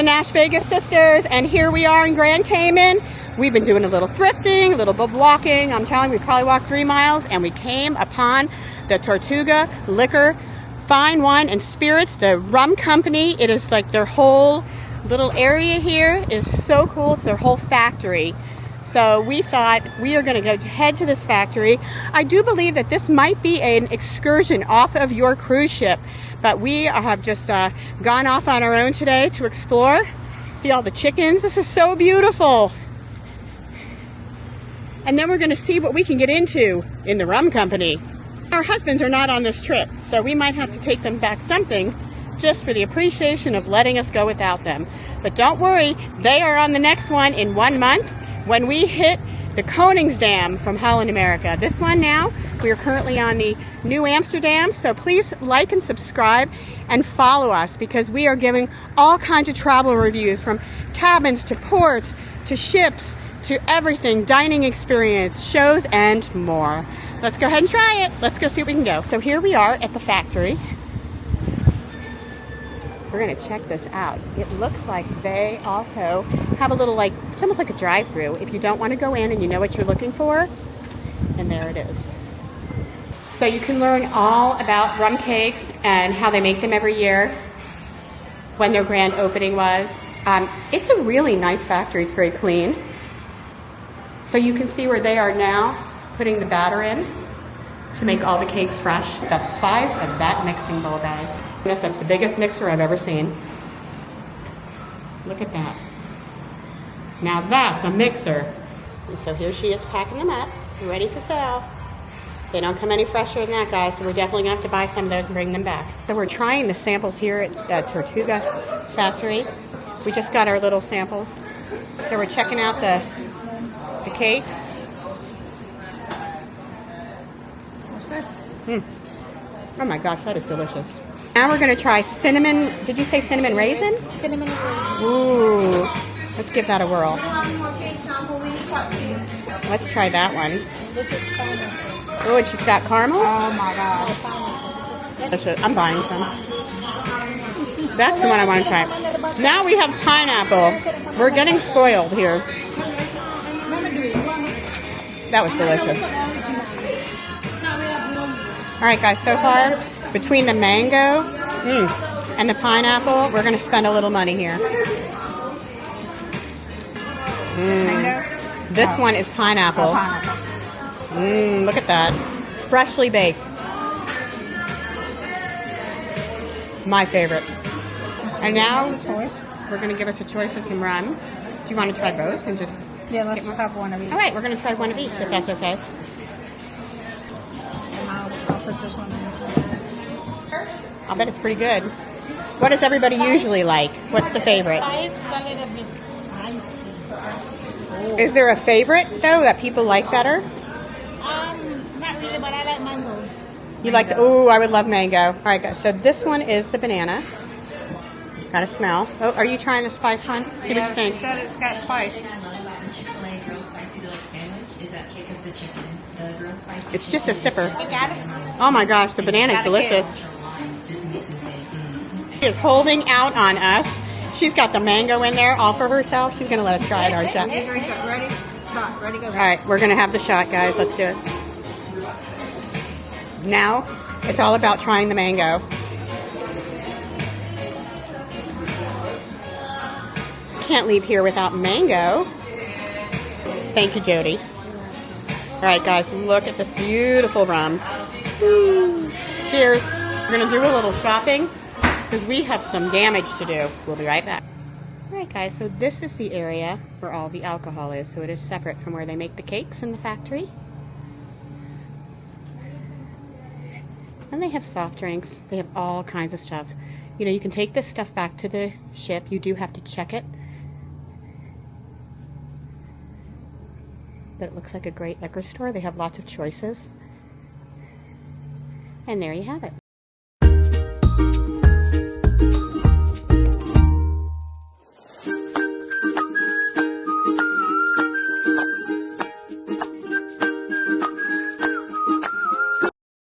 The NashVegas Sisters, and here we are in Grand Cayman. We've been doing a little thrifting, a little bit of walking. I'm telling you, we probably walked 3 miles, and we came upon the Tortuga Liquor, Fine Wine and Spirits, the rum company. It is like their whole little area here is so cool. It's their whole factory. So we thought we are going to head to this factory. I do believe that this might be an excursion off of your cruise ship, but we have just gone off on our own today to explore. See all the chickens? This is so beautiful. And then we're going to see what we can get into in the rum company. Our husbands are not on this trip, so we might have to take them back something just for the appreciation of letting us go without them. But don't worry, they are on the next one in 1 month. When we hit the Koningsdam from Holland, America. This one now, we are currently on the New Amsterdam, so please like and subscribe and follow us because we are giving all kinds of travel reviews from cabins to ports to ships to everything, dining experience, shows, and more. Let's go ahead and try it. Let's go see what we can go. So here we are at the factory. We're going to check this out. It looks like they also have a little, like, it's almost like a drive-through. If you don't want to go in and you know what you're looking for, and there it is. So you can learn all about rum cakes and how they make them every year, when their grand opening was. It's a really nice factory. It's very clean. So you can see where they are now putting the batter in to make all the cakes fresh. The size of that mixing bowl, guys. Yes, that's the biggest mixer I've ever seen. Look at that. Now that's a mixer. And so here she is packing them up, ready for sale. They don't come any fresher than that, guys, so we're definitely going to have to buy some of those and bring them back. So we're trying the samples here at the Tortuga factory. We just got our little samples. So we're checking out the cake. Oh my gosh, that is delicious. Now we're going to try cinnamon, did you say cinnamon raisin? Cinnamon raisin. Ooh, let's give that a whirl. Let's try that one. This is pineapple. Oh, and she's got caramel? Oh my gosh. I'm buying some. That's the one I want to try. Now we have pineapple. We're getting spoiled here. That was delicious. All right, guys, so far, between the mango and the pineapple, we're going to spend a little money here. This one is pineapple. Look at that. Freshly baked. My favorite. And now, we're going to give us a choice of some rum. Do you want to try both? And just yeah, let's have one of each. All right, we're going to try one of each, if that's okay. I'll put this one in. I'll bet it's pretty good. What does everybody usually like? What's the favorite? Spice, a little bit spicy. Is there a favorite, though, that people like better? Not really, but I like mango. You like the, ooh, I would love mango. All right, guys, so this one is the banana. Got a smell. Oh, are you trying the spice one? See what you think. She said it's got spice. It's just a sipper. It got a smell. Oh my gosh, the banana is delicious. She is holding out on us. She's got the mango in there all for herself. She's going to let us try it, aren't you? Drink it. Ready? Shot. Ready, go. All right, we're going to have the shot, guys. Let's do it. Now, it's all about trying the mango. Can't leave here without mango. Thank you, Jody. All right, guys, look at this beautiful rum. Cheers. We're going to do a little shopping because we have some damage to do. We'll be right back. All right, guys, so this is the area where all the alcohol is. So it is separate from where they make the cakes in the factory. And they have soft drinks. They have all kinds of stuff. You know, you can take this stuff back to the ship. You do have to check it. But it looks like a great liquor store. They have lots of choices. And there you have it.